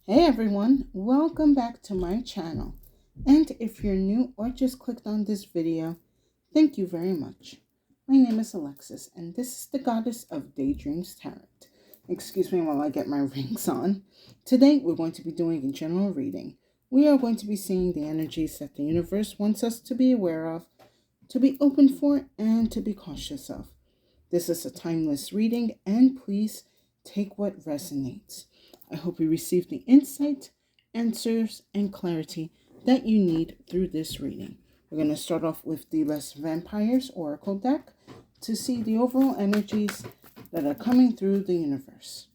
Hey everyone, welcome back to my channel. And if you're new or just clicked on this video, thank you very much. My name is Alexis and this is the Goddess of Daydreams Tarot. Excuse me while I get my rings on. Today we're going to be doing a general reading. We are going to be seeing the energies that the universe wants us to be aware of, to be open for, and to be cautious of. This is a timeless reading and please take what resonates. I hope you receive the insight, answers, and clarity that you need through this reading. We're going to start off with the Les Vampires Oracle deck to see the overall energies that are coming through the universe.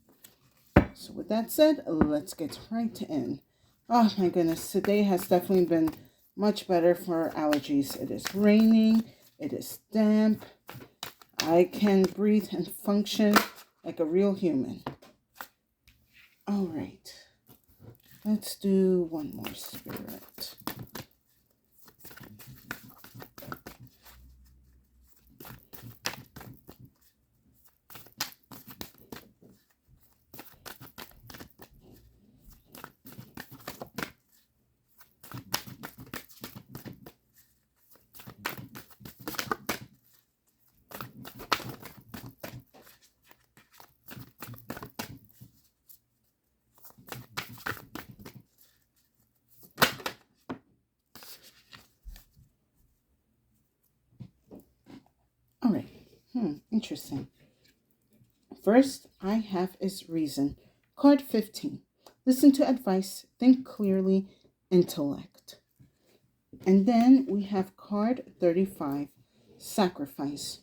So with that said, let's get right in. Oh my goodness, today has definitely been much better for allergies. It is raining, it is damp. I can breathe and function like a real human. All right, let's do one more spirit. All right, interesting. First, I have is reason. Card 15. Listen to advice, think clearly, intellect. And then we have card 35. Sacrifice.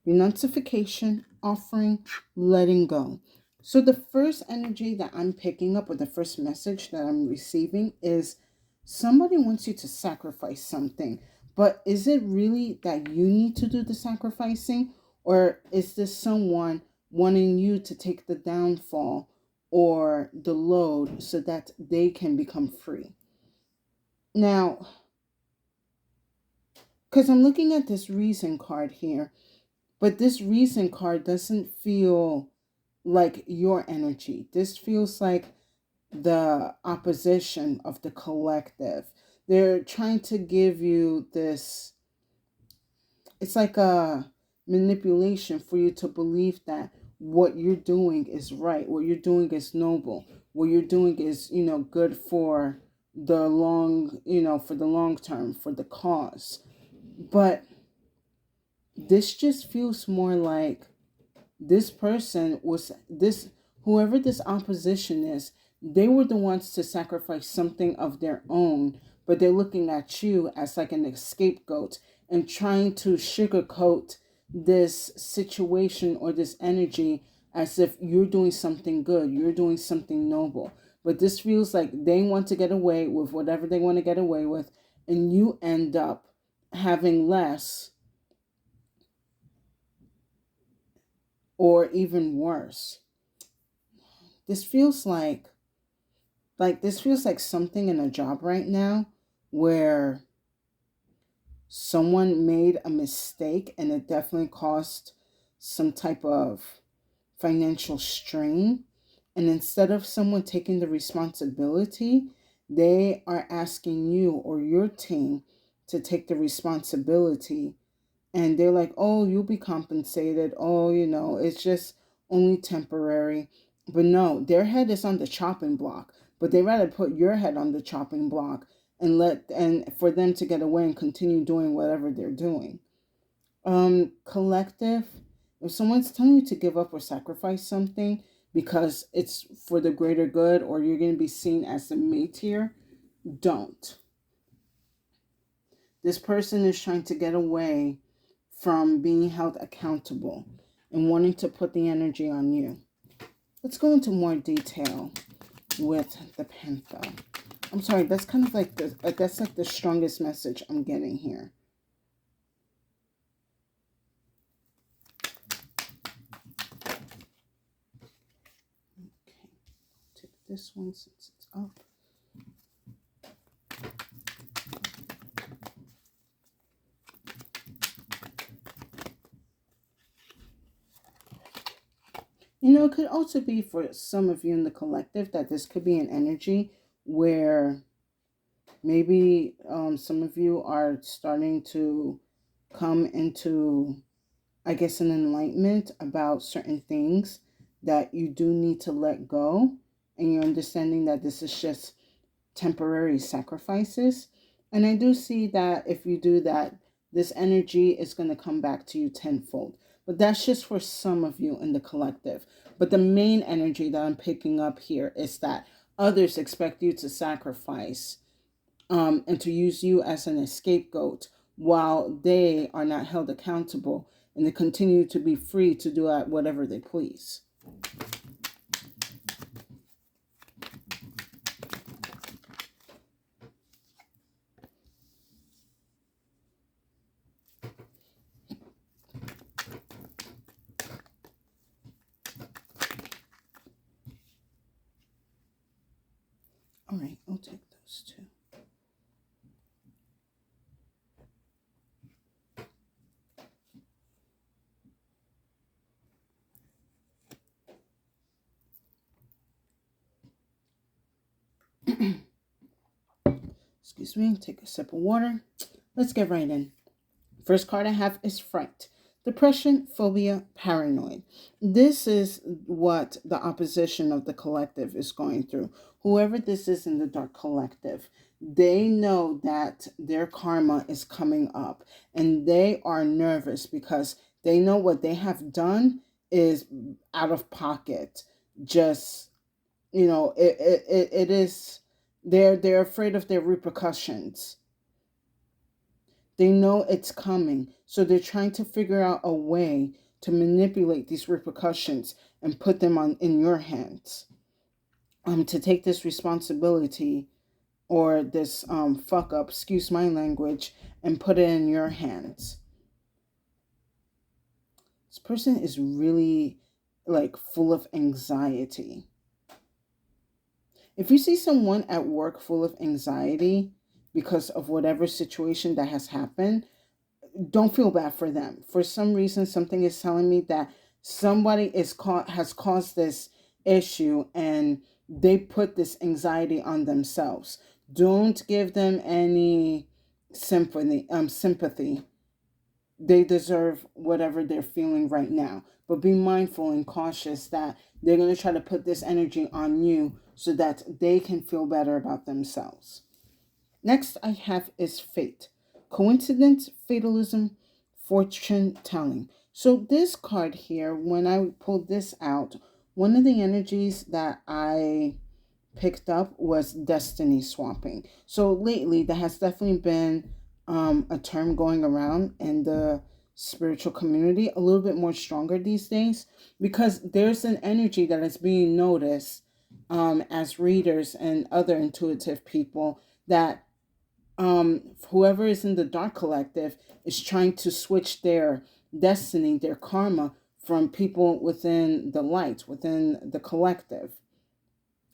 Renunciation, offering, letting go. So the first energy that I'm picking up, or the first message that I'm receiving, is somebody wants you to sacrifice something. But is it really that you need to do the sacrificing? Or is this someone wanting you to take the downfall or the load so that they can become free? Now, because I'm looking at this reason card here, but this reason card doesn't feel like your energy. This feels like the opposition of the collective. They're trying to give you this, it's like a manipulation for you to believe that what you're doing is right, what you're doing is noble, what you're doing is, good for the long, for the long term, for the cause. But this just feels more like this person was this whoever this opposition is, they were the ones to sacrifice something of their own, but they're looking at you as like an scapegoat and trying to sugarcoat this situation or this energy as if you're doing something good, you're doing something noble. But this feels like they want to get away with whatever they want to get away with, and you end up having less or even worse. This feels like something in a job right now where someone made a mistake and it definitely caused some type of financial strain. And instead of someone taking the responsibility, they are asking you or your team to take the responsibility. And they're like, oh, you'll be compensated. Oh, it's just only temporary. But no, their head is on the chopping block. But they rather put your head on the chopping block and for them to get away and continue doing whatever they're doing. Collective, if someone's telling you to give up or sacrifice something because it's for the greater good or you're going to be seen as the mate here, don't. This person is trying to get away from being held accountable and wanting to put the energy on you. Let's go into more detail with the Panther. I'm sorry, that's kind of like that's like the strongest message I'm getting here. Okay, take this one since it's up. It could also be for some of you in the collective that this could be an energy where maybe some of you are starting to come into, I guess, an enlightenment about certain things that you do need to let go. And you're understanding that this is just temporary sacrifices. And I do see that if you do that, this energy is going to come back to you tenfold. But that's just for some of you in the collective. But the main energy that I'm picking up here is that others expect you to sacrifice and to use you as an scapegoat while they are not held accountable and they continue to be free to do whatever they please. All right, I'll take those two. Excuse me, take a sip of water. Let's get right in. First card I have is fright. Depression, phobia, paranoid. This is what the opposition of the collective is going through. Whoever this is in the dark collective, they know that their karma is coming up and they are nervous because they know what they have done is out of pocket. Just, it is, they're afraid of their repercussions. They know it's coming. So they're trying to figure out a way to manipulate these repercussions and put them in your hands. To take this responsibility or this fuck up, excuse my language, and put it in your hands. This person is really like full of anxiety. If you see someone at work full of anxiety because of whatever situation that has happened, don't feel bad for them. For some reason, something is telling me that somebody has caused this issue and they put this anxiety on themselves. Don't give them any sympathy. They deserve whatever they're feeling right now. But be mindful and cautious that they're going to try to put this energy on you so that they can feel better about themselves. Next I have is fate. Coincidence, fatalism, fortune telling. So this card here, when I pulled this out, one of the energies that I picked up was destiny swapping. So lately, that has definitely been a term going around in the spiritual community a little bit more stronger these days because there's an energy that is being noticed as readers and other intuitive people that whoever is in the dark collective is trying to switch their destiny, their karma from people within the light, within the collective.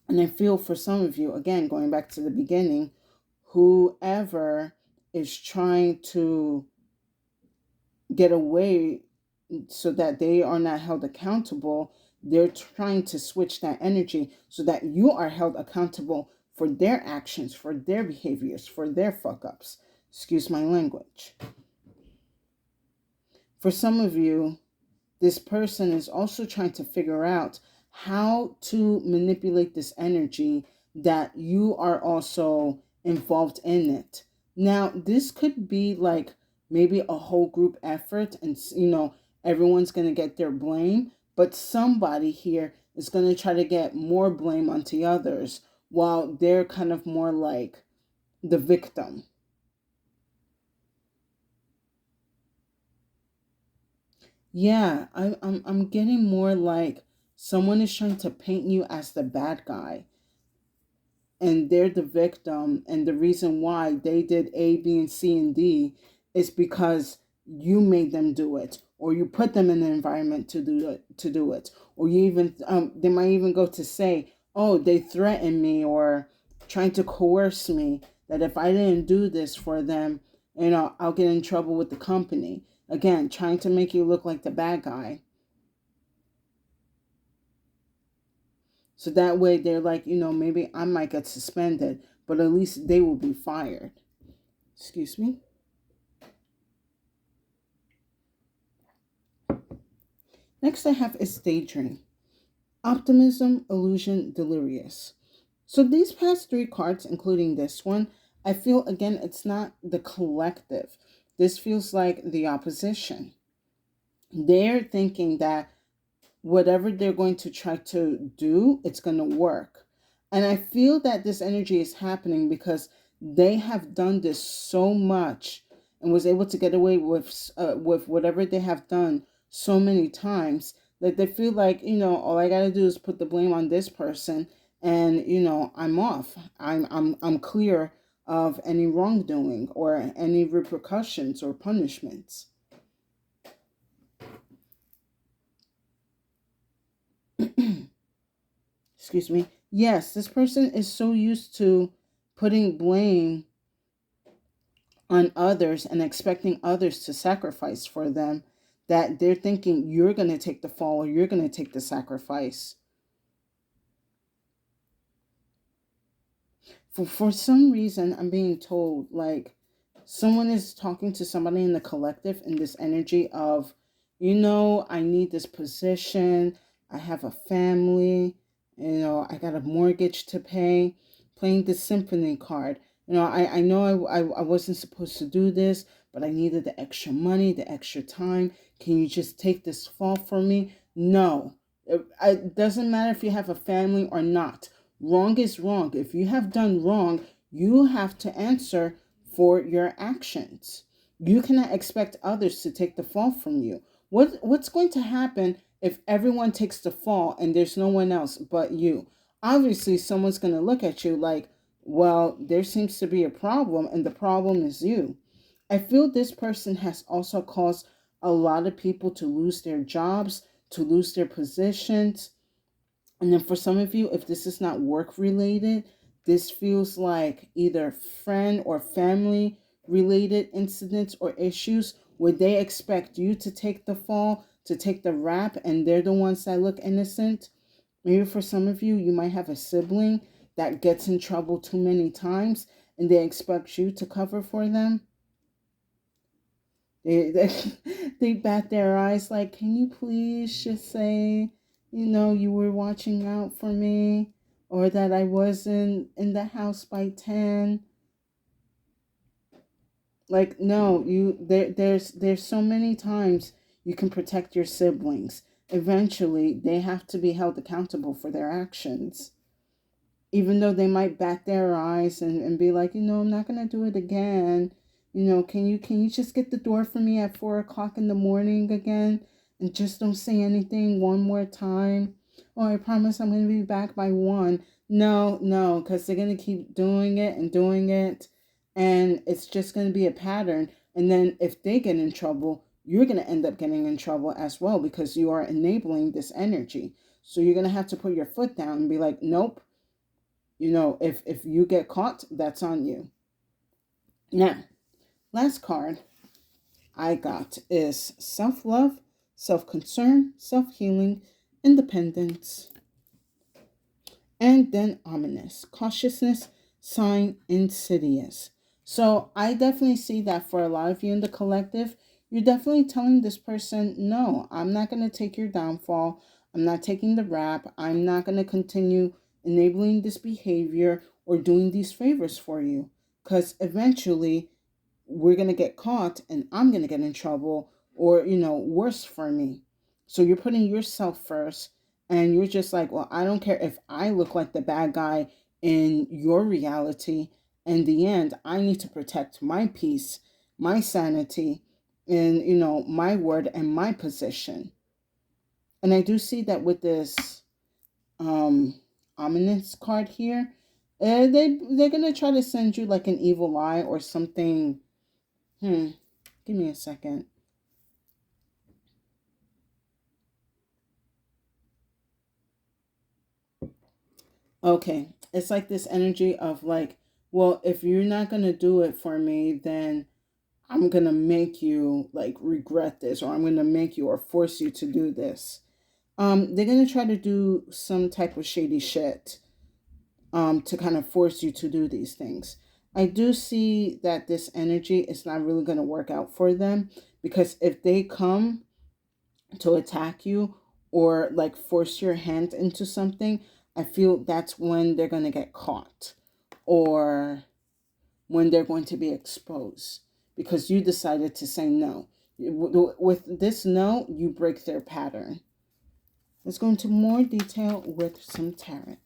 And I feel for some of you, again, going back to the beginning, whoever is trying to get away so that they are not held accountable, they're trying to switch that energy so that you are held accountable for their actions, for their behaviors, for their fuck ups. Excuse my language. For some of you, this person is also trying to figure out how to manipulate this energy that you are also involved in it. Now, this could be like maybe a whole group effort and, everyone's going to get their blame, but somebody here is going to try to get more blame onto others while they're kind of more like the victim. Yeah, I'm getting more like someone is trying to paint you as the bad guy and they're the victim, and the reason why they did A, B, and C and D is because you made them do it, or you put them in the environment to do it, or you even they might even go to say, oh, they threatened me or trying to coerce me that if I didn't do this for them, I'll get in trouble with the company. Again, trying to make you look like the bad guy. So that way they're like, maybe I might get suspended, but at least they will be fired. Excuse me. Next I have is daydream. Optimism, illusion, delirious. So these past three cards, including this one, I feel again it's not the collective. This feels like the opposition. They're thinking that whatever they're going to try to do, it's going to work. And I feel that this energy is happening because they have done this so much and was able to get away with whatever they have done so many times that they feel like, all I got to do is put the blame on this person and, I'm off. I'm clear of any wrongdoing or any repercussions or punishments. Excuse me. Yes, this person is so used to putting blame on others and expecting others to sacrifice for them that they're thinking you're going to take the fall or you're going to take the sacrifice. For some reason, I'm being told like someone is talking to somebody in the collective in this energy of, I need this position. I have a family. I got a mortgage to pay. Playing the symphony card. I know I wasn't supposed to do this, but I needed the extra money, the extra time. Can you just take this fall for me? No. It doesn't matter if you have a family or not. Wrong is wrong. If you have done wrong, you have to answer for your actions. You cannot expect others to take the fall from you. What's going to happen if everyone takes the fall and there's no one else but you? Obviously, someone's going to look at you like, well, there seems to be a problem, and the problem is you. I feel this person has also caused a lot of people to lose their jobs, to lose their positions. And then for some of you, if this is not work related, this feels like either friend or family related incidents or issues where they expect you to take the fall, to take the rap, and they're the ones that look innocent. Maybe for some of you, you might have a sibling that gets in trouble too many times and they expect you to cover for them. They bat their eyes like, can you please just say, you were watching out for me, or that I wasn't in the house by 10. Like, no, there's so many times you can protect your siblings. Eventually, they have to be held accountable for their actions. Even though they might bat their eyes and be like, I'm not gonna do it again. Can you just get the door for me at 4 o'clock in the morning again? And just don't say anything one more time. Oh, I promise I'm gonna be back by 1. No, because they're gonna keep doing it and doing it, and it's just gonna be a pattern. And then if they get in trouble, you're gonna end up getting in trouble as well because you are enabling this energy. So you're gonna have to put your foot down and be like, nope. If you get caught, that's on you. Now, last card I got is self-love, self-concern, self-healing, independence, and then ominous, cautiousness, sign, insidious. So I definitely see that for a lot of you in the collective, you're definitely telling this person, no, I'm not going to take your downfall. I'm not taking the rap. I'm not going to continue enabling this behavior or doing these favors for you. Because eventually we're going to get caught and I'm going to get in trouble or, worse for me. So you're putting yourself first and you're just like, well, I don't care if I look like the bad guy in your reality. In the end, I need to protect my peace, my sanity, and, my word and my position. And I do see that with this ominous card here, they're gonna try to send you like an evil eye or something. Give me a second. Okay, it's like this energy of like, well, if you're not gonna do it for me, then I'm gonna make you like regret this, or I'm gonna make you or force you to do this. they're going to try to do some type of shady shit to kind of force you to do these things. I do see that this energy is not really going to work out for them, because if they come to attack you or like force your hand into something, I feel that's when they're going to get caught, or when they're going to be exposed, because you decided to say no. With this no, you break their pattern. Let's go into more detail with some tarot.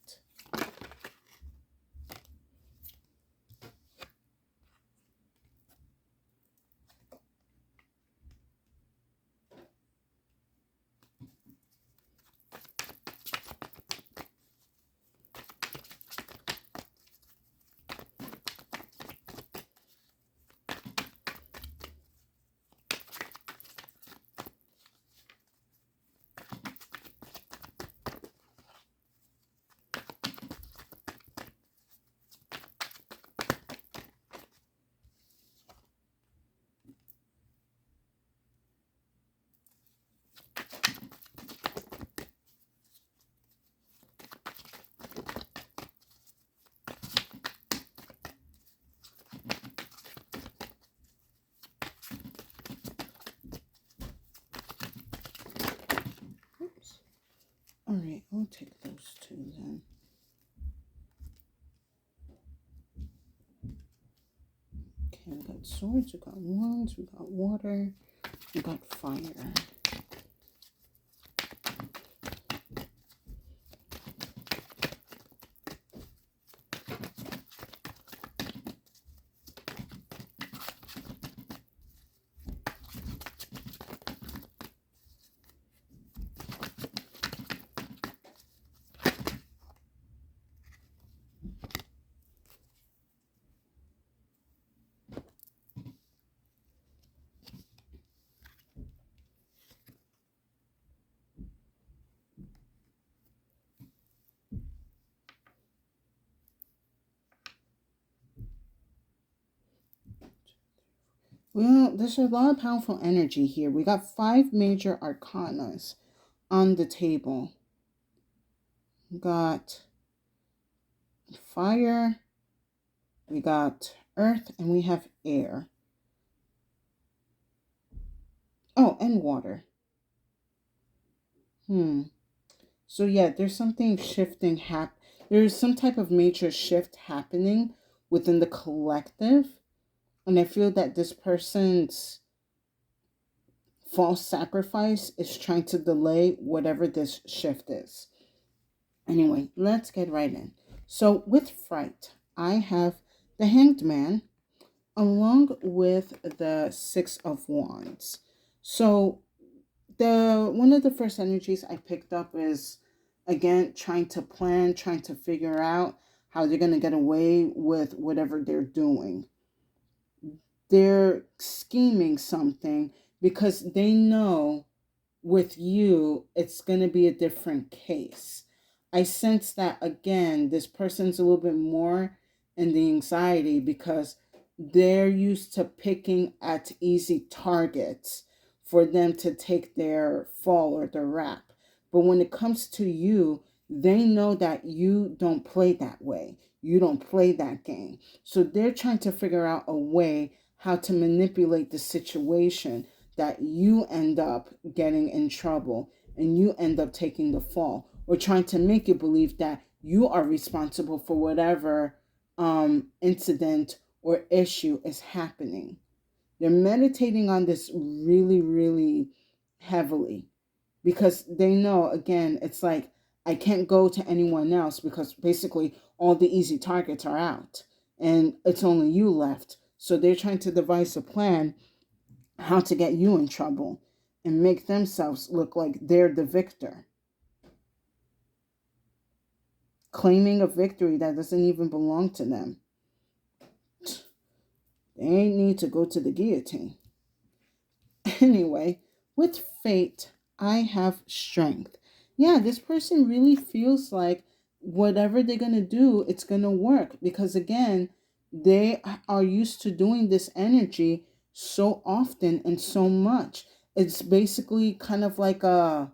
Oops. All right, I'll take those two then. Okay, we got swords, we got wands, we got water, we got fire. Well, there's a lot of powerful energy here. We got 5 major arcanas on the table. We got fire, we got earth, and we have air. Oh, and water. So yeah, there's something shifting there's some type of major shift happening within the collective. And I feel that this person's false sacrifice is trying to delay whatever this shift is. Anyway, let's get right in. So with fright, I have the Hanged Man along with the Six of Wands. So the one of the first energies I picked up is, again, trying to plan, trying to figure out how they're going to get away with whatever they're doing. They're scheming something because they know with you it's going to be a different case. I sense that, again, this person's a little bit more in the anxiety because they're used to picking at easy targets for them to take their fall or their rap. But when it comes to you, they know that you don't play that way. You don't play that game. So they're trying to figure out a way how to manipulate the situation that you end up getting in trouble and you end up taking the fall, or trying to make you believe that you are responsible for whatever incident or issue is happening. They're meditating on this really, really heavily because they know, again, it's like, I can't go to anyone else because basically all the easy targets are out and it's only you left. So they're trying to devise a plan how to get you in trouble and make themselves look like they're the victor, claiming a victory that doesn't even belong to them. They ain't need to go to the guillotine. Anyway, with fate, I have strength. Yeah, this person really feels like whatever they're going to do, it's going to work because, again, they are used to doing this energy so often and so much. It's basically kind of like a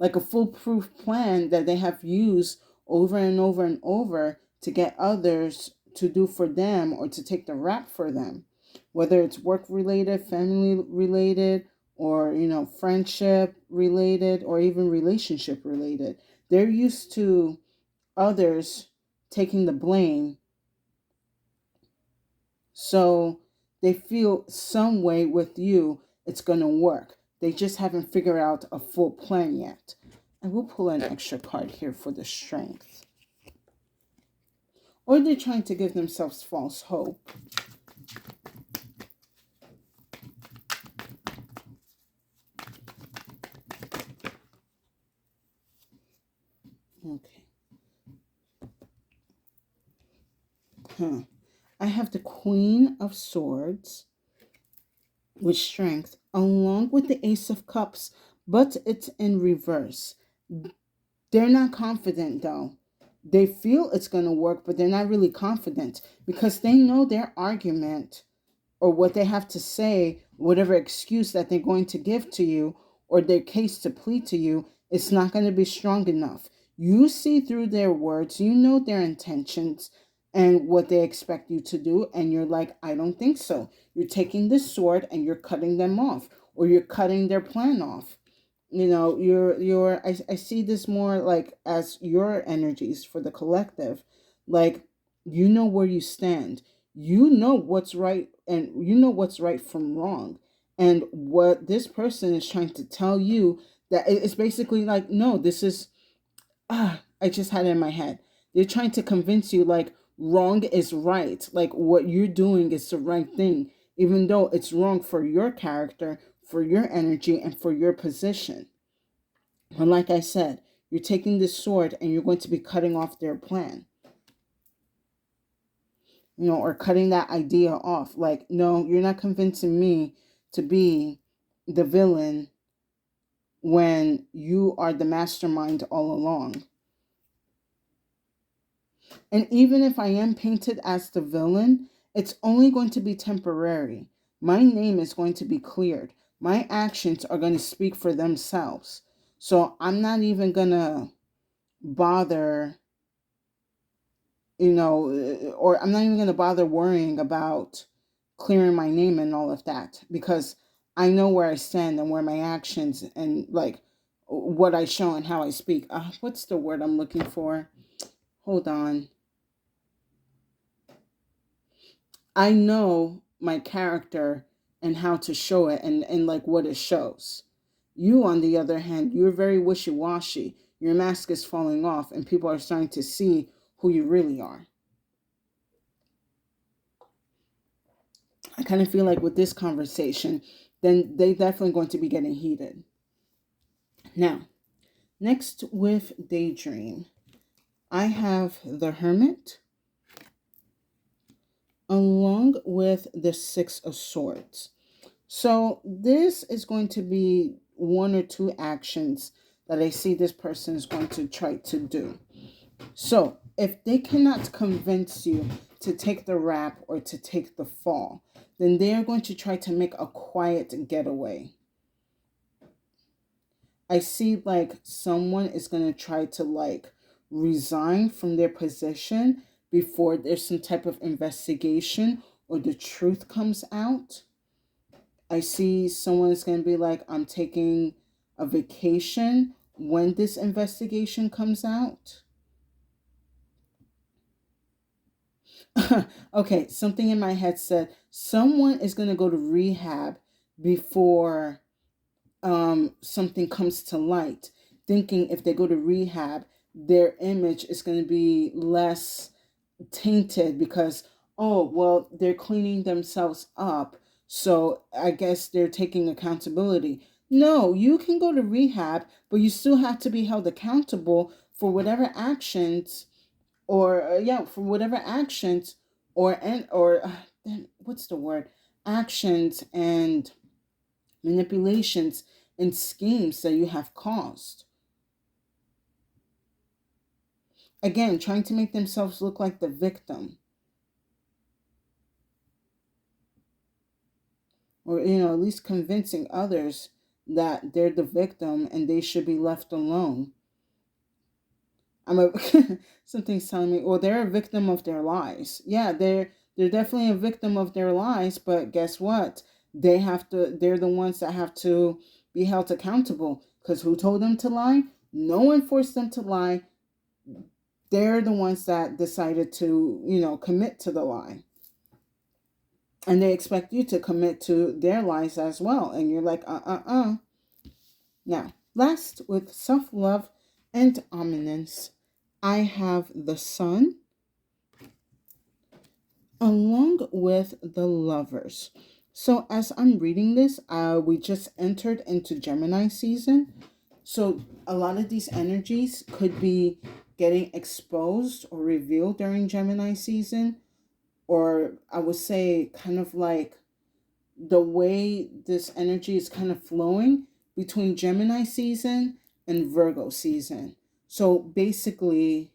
like a foolproof plan that they have used over and over and over to get others to do for them or to take the rap for them, whether it's work related, family related, or friendship related, or even relationship related. They're used to others taking the blame, so they feel some way with you it's going to work. They just haven't figured out a full plan yet. I will pull an extra card here for the strength. Or they're trying to give themselves false hope. Okay. I have the Queen of Swords with strength, along with the Ace of Cups, but it's in reverse. They're not confident though. They feel it's going to work, but they're not really confident because they know their argument or what they have to say, whatever excuse that they're going to give to you or their case to plead to you, it's not going to be strong enough. You see through their words, you know their intentions and what they expect you to do, and you're like, I don't think so. You're taking this sword and you're cutting them off, or you're cutting their plan off. I see this more like as your energies for the collective. Like, you know where you stand. You know what's right, and you know what's right from wrong. And what this person is trying to tell you, that it's basically like, no, this is I just had it in my head. They're trying to convince you like wrong is right. Like what you're doing is the right thing, even though it's wrong for your character, for your energy, and for your position. And like I said, you're taking this sword and you're going to be cutting off their plan. Or cutting that idea off. Like, no, you're not convincing me to be the villain when you are the mastermind all along. And even if I am painted as the villain, it's only going to be temporary. My name is going to be cleared. My actions are going to speak for themselves. So I'm not even going to bother, or I'm not even going to bother worrying about clearing my name and all of that, because I know where I stand and where my actions and like what I show and how I speak. What's the word I'm looking for? Hold on. I know my character and how to show it, and like what it shows. You, on the other hand, you're very wishy-washy. Your mask is falling off and people are starting to see who you really are. I kind of feel like with this conversation, then they definitely going to be getting heated. Now, next with Daydream, I have the Hermit along with the Six of Swords. So this is going to be one or two actions that I see this person is going to try to do. So if they cannot convince you to take the rap or to take the fall, then they are going to try to make a quiet getaway. I see like someone is going to try to like resign from their position before there's some type of investigation or the truth comes out. I see someone's going to be like, I'm taking a vacation when this investigation comes out. Okay, something in my head said someone is going to go to rehab before something comes to light, thinking if they go to rehab, their image is going to be less tainted because, oh, well, they're cleaning themselves up. So I guess they're taking accountability. No, you can go to rehab, but you still have to be held accountable for whatever actions for whatever actions what's the word? Actions and manipulations and schemes that you have caused. Again, trying to make themselves look like the victim. Or, at least convincing others that they're the victim and they should be left alone. I'm a something's telling me, well, they're a victim of their lies. Yeah, they're definitely a victim of their lies, but guess what? They're the ones that have to be held accountable. Because who told them to lie? No one forced them to lie. They're the ones that decided to, commit to the lie. And they expect you to commit to their lies as well. And you're like, Now, last, with self-love and ominence, I have the Sun along with the Lovers. So as I'm reading this, we just entered into Gemini season. So a lot of these energies could be getting exposed or revealed during Gemini season, or I would say kind of like the way this energy is kind of flowing between Gemini season and Virgo season. So basically,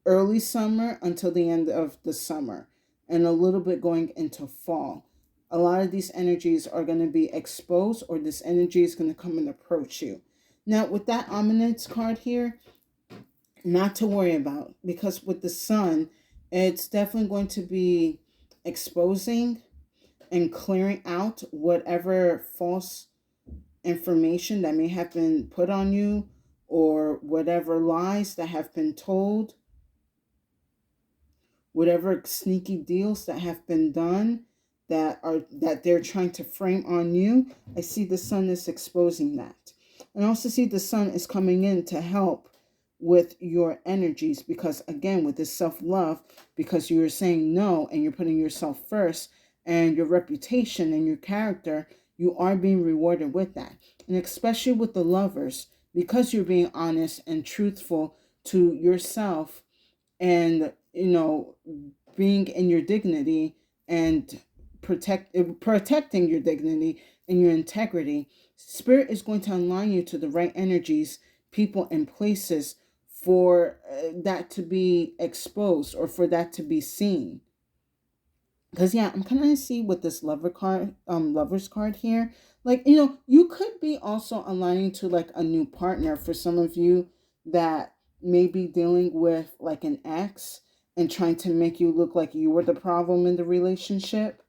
early summer until the end of the summer, and a little bit going into fall. A lot of these energies are going to be exposed, or this energy is going to come and approach you. Now, with that ominous card here, not to worry about, because with the Sun, it's definitely going to be exposing and clearing out whatever false information that may have been put on you, or whatever lies that have been told, whatever sneaky deals that have been done that they're trying to frame on you. I see the Sun is exposing that. And I also see the Sun is coming in to help with your energies, because again, with this self-love, because you're saying no and you're putting yourself first, and your reputation and your character, you are being rewarded with that. And especially with the Lovers, because you're being honest and truthful to yourself, and being in your dignity, and protecting your dignity and your integrity, Spirit is going to align you to the right energies, people, and places for that to be exposed, or for that to be seen. Because yeah, I'm kind of see with this lovers card here, like, you could be also aligning to like a new partner for some of you that may be dealing with like an ex and trying to make you look like you were the problem in the relationship.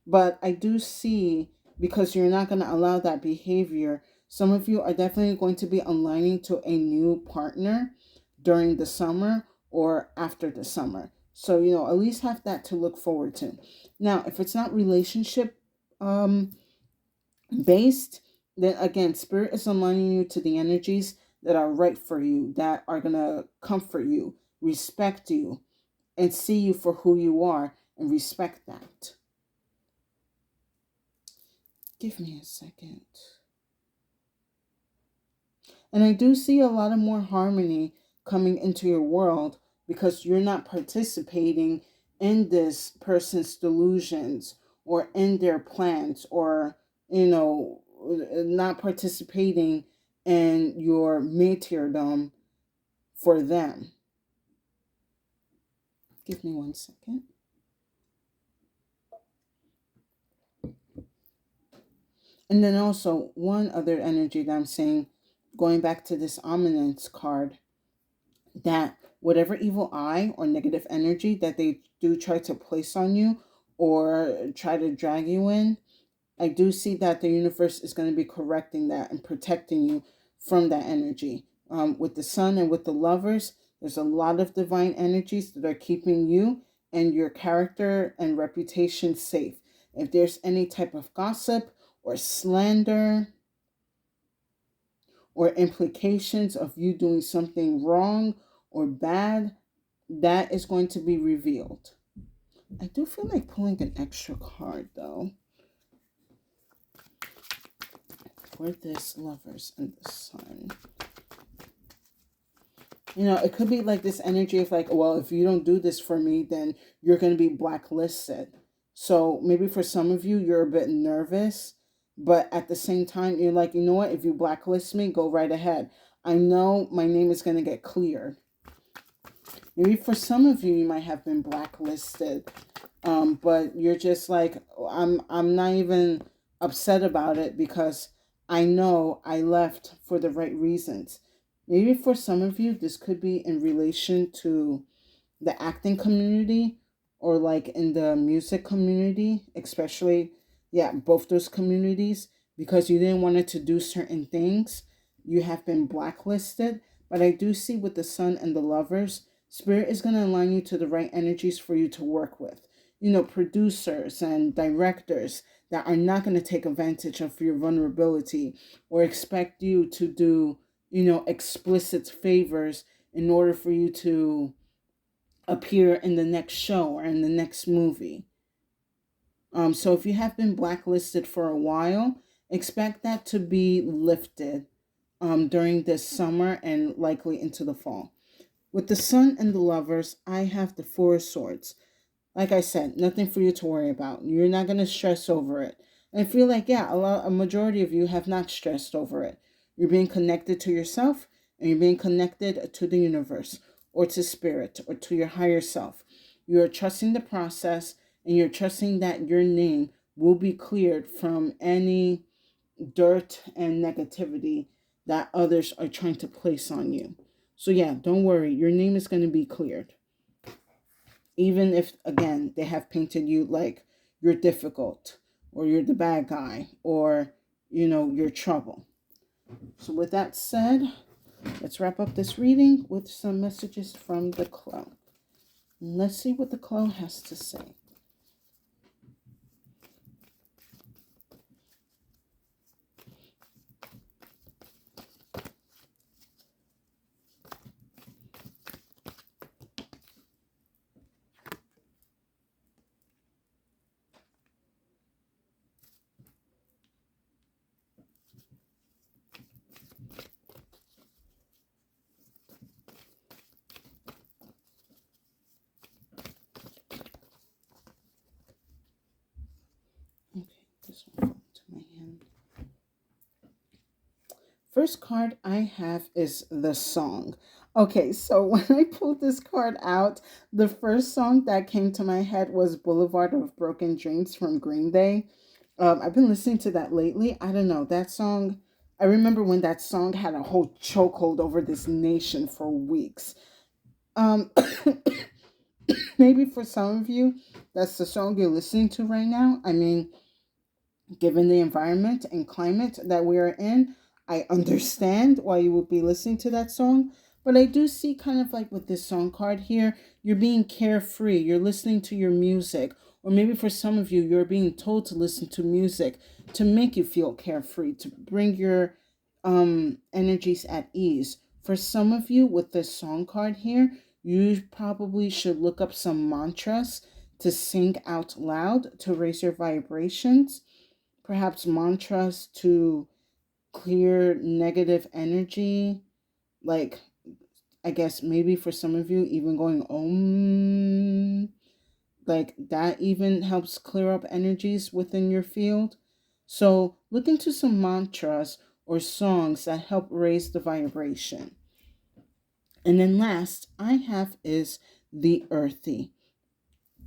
But I do see, because you're not going to allow that behavior, some of you are definitely going to be aligning to a new partner during the summer or after the summer. So, at least have that to look forward to. Now, if it's not relationship based, then again, Spirit is aligning you to the energies that are right for you, that are going to comfort you, respect you, and see you for who you are, and respect that. Give me a second. And I do see a lot of more harmony coming into your world, because you're not participating in this person's delusions, or in their plans, or, not participating in your martyrdom for them. Give me 1 second. And then also one other energy that I'm seeing, going back to this ominence card, that whatever evil eye or negative energy that they do try to place on you, or try to drag you in, I do see that the universe is going to be correcting that and protecting you from that energy. With the Sun and with the Lovers, there's a lot of divine energies that are keeping you and your character and reputation safe. If there's any type of gossip or slander or implications of you doing something wrong or bad, that is going to be revealed. I do feel like pulling an extra card though, for this Lovers and the Sun. It could be like this energy of like, well, if you don't do this for me, then you're going to be blacklisted. So maybe for some of you, you're a bit nervous, but at the same time, you're like, you know what? If you blacklist me, go right ahead. I know my name is going to get cleared. Maybe for some of you, you might have been blacklisted, but you're just like, I'm not even upset about it because I know I left for the right reasons. Maybe for some of you, this could be in relation to the acting community or like in the music community, especially, yeah, both those communities, because you didn't want it to do certain things. You have been blacklisted. But I do see with the sun and the lovers, spirit is going to align you to the right energies for you to work with. You know, producers and directors that are not going to take advantage of your vulnerability or expect you to do, explicit favors in order for you to appear in the next show or in the next movie. So if you have been blacklisted for a while, expect that to be lifted during this summer and likely into the fall. With the sun and the lovers, I have the Four of Swords. Like I said, nothing for you to worry about. You're not going to stress over it. And I feel like, yeah, a majority of you have not stressed over it. You're being connected to yourself and you're being connected to the universe or to spirit or to your higher self. You're trusting the process and you're trusting that your name will be cleared from any dirt and negativity that others are trying to place on you. So, yeah, don't worry. Your name is going to be cleared. Even if, again, they have painted you like you're difficult or you're the bad guy or, you're trouble. So, with that said, let's wrap up this reading with some messages from the Clo. Let's see what the Clo has to say. Okay, this one to my hand. First card I have is the song. Okay, so when I pulled this card out, the first song that came to my head was Boulevard of Broken Dreams from Green Day. I've been listening to that lately. I don't know. That song, I remember when that song had a whole chokehold over this nation for weeks. Um, Maybe for some of you, that's the song you're listening to right now. I mean, given the environment and climate that we are in, I understand why you would be listening to that song. But I do see kind of like with this song card here, you're being carefree. You're listening to your music. Or maybe for some of you, you're being told to listen to music to make you feel carefree, to bring your energies at ease. For some of you, with this song card here, you probably should look up some mantras to sing out loud to raise your vibrations, perhaps mantras to clear negative energy, like I guess maybe for some of you even going om, like that even helps clear up energies within your field. So look into some mantras or songs that help raise the vibration. And then last I have is the earthy.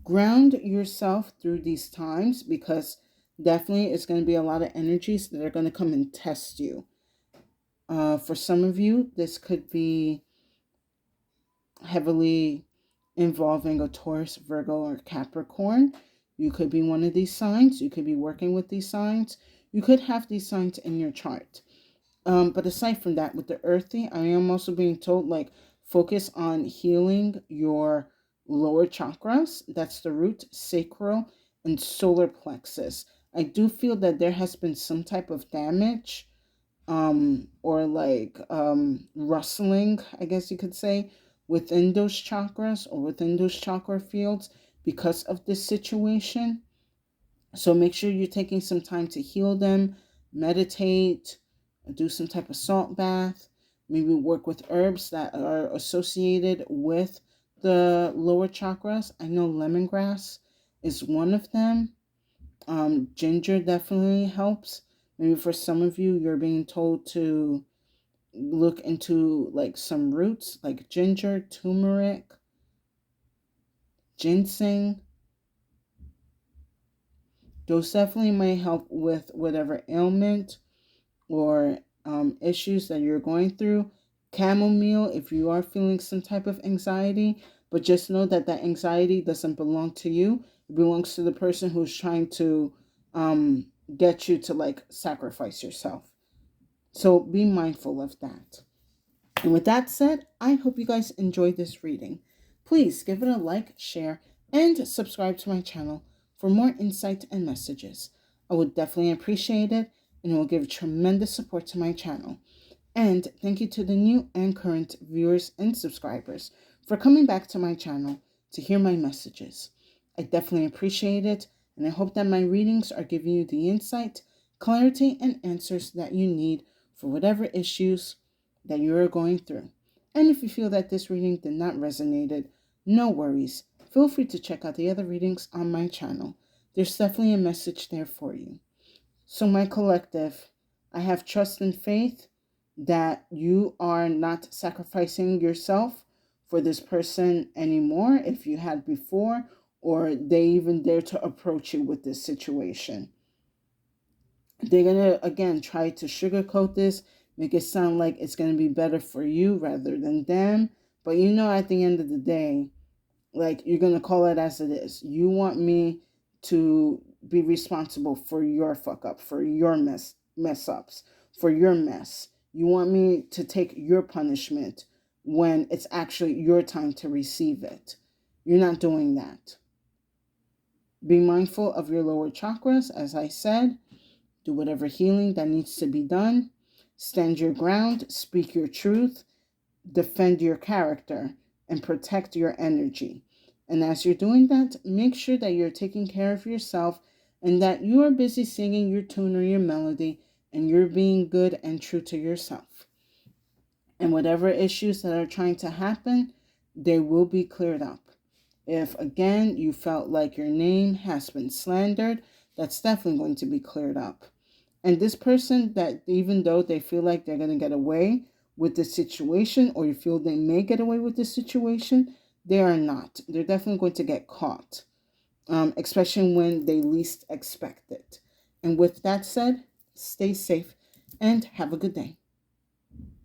Ground yourself through these times because definitely it's going to be a lot of energies that are going to come and test you. For some of you, this could be heavily involving a Taurus, Virgo, or Capricorn. You could be one of these signs. You could be working with these signs. You could have these signs in your chart. But aside from that, with the earthy, I am also being told like focus on healing your lower chakras. That's the root, sacral, and solar plexus. I do feel that there has been some type of damage or like rustling, I guess you could say, within those chakras or within those chakra fields because of this situation. So make sure you're taking some time to heal them, meditate, do some type of salt bath, maybe work with herbs that are associated with the lower chakras. I know lemongrass is one of them. Ginger definitely helps. Maybe for some of you, you're being told to look into like some roots like ginger, turmeric, ginseng. Those definitely may help with whatever ailment or issues that you're going through. Chamomile, if you are feeling some type of anxiety, but just know that that anxiety doesn't belong to you. It belongs to the person who's trying to get you to like sacrifice yourself. So be mindful of that. And with that said, I hope you guys enjoyed this reading. Please give it a like, share, and subscribe to my channel for more insight and messages. I would definitely appreciate it, and it will give tremendous support to my channel. And thank you to the new and current viewers and subscribers for coming back to my channel to hear my messages. I definitely appreciate it, and I hope that my readings are giving you the insight, clarity, and answers that you need for whatever issues that you are going through. And if you feel that this reading did not resonate, no worries. Feel free to check out the other readings on my channel. There's definitely a message there for you. So my collective, I have trust and faith that you are not sacrificing yourself for this person anymore if you had before, or they even dare to approach you with this situation. They're going to, again, try to sugarcoat this, make it sound like it's going to be better for you rather than them. But you know, at the end of the day, like, you're going to call it as it is. You want me to be responsible for your fuck up, for your mess ups, for your mess. You want me to take your punishment when it's actually your time to receive it. You're not doing that. Be mindful of your lower chakras, as I said. Do whatever healing that needs to be done. Stand your ground, speak your truth, defend your character, and protect your energy. And as you're doing that, make sure that you're taking care of yourself and that you are busy singing your tune or your melody and you're being good and true to yourself. And whatever issues that are trying to happen, they will be cleared up. If, again, you felt like your name has been slandered, that's definitely going to be cleared up. And this person, that even though they feel like they're going to get away with the situation, or you feel they may get away with the situation, they are not. They're definitely going to get caught, especially when they least expect it. And with that said, stay safe and have a good day.